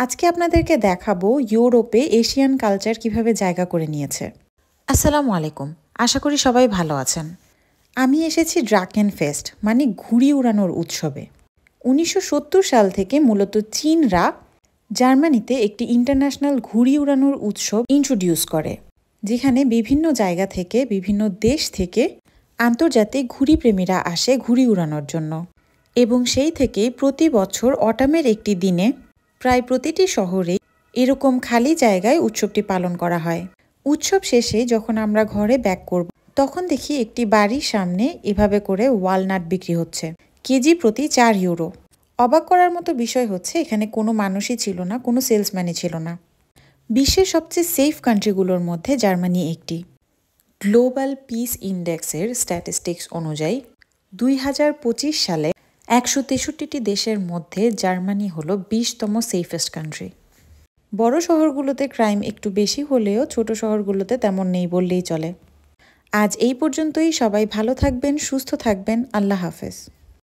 আজকে আপনাদেরকে দেখাবো ইউরোপে এশিয়ান কালচার কিভাবে জায়গা করে নিয়েছে। আসসালামু আলাইকুম, আশা করি সবাই ভালো আছেন। আমি এসেছি ড্রাকেন ফেস্ট মানে ঘুড়ি উড়ানোর উৎসবে। 1970 সাল থেকে মূলত চীনরা জার্মানিতে একটি ইন্টারন্যাশনাল ঘুড়ি উড়ানোর উৎসব ইন্ট্রোডিউস করে, যেখানে বিভিন্ন জায়গা থেকে বিভিন্ন দেশ থেকে আন্তর্জাতিক ঘুড়িপ্রেমীরা আসে ঘুড়ি উড়ানোর জন্য। এবং সেই থেকে প্রতি বছর অটামের একটি দিনে প্রায় প্রতিটি শহরে এরকম খালি জায়গায় উৎসবটি পালন করা হয়। উৎসব শেষে যখন আমরা ঘরে ব্যাক করব, তখন দেখি একটি বাড়ির সামনে এভাবে করে ওয়ালনাট বিক্রি হচ্ছে, কেজি প্রতি 4 ইউরো। অবাক করার মতো বিষয় হচ্ছে এখানে কোনো মানুষই ছিল না, কোনো সেলসম্যানই ছিল না। বিশ্বের সবচেয়ে সেফ কান্ট্রিগুলোর মধ্যে জার্মানি একটি। গ্লোবাল পিস ইন্ডেক্সের স্ট্যাটিস্টিক্স অনুযায়ী 2025 সালে 163টি দেশের মধ্যে জার্মানি হলো 20তম সেফেস্ট কান্ট্রি। বড় শহরগুলোতে ক্রাইম একটু বেশি হলেও ছোট শহরগুলোতে তেমন নেই বললেই চলে। আজ এই পর্যন্তই। সবাই ভালো থাকবেন, সুস্থ থাকবেন। আল্লাহ হাফেজ।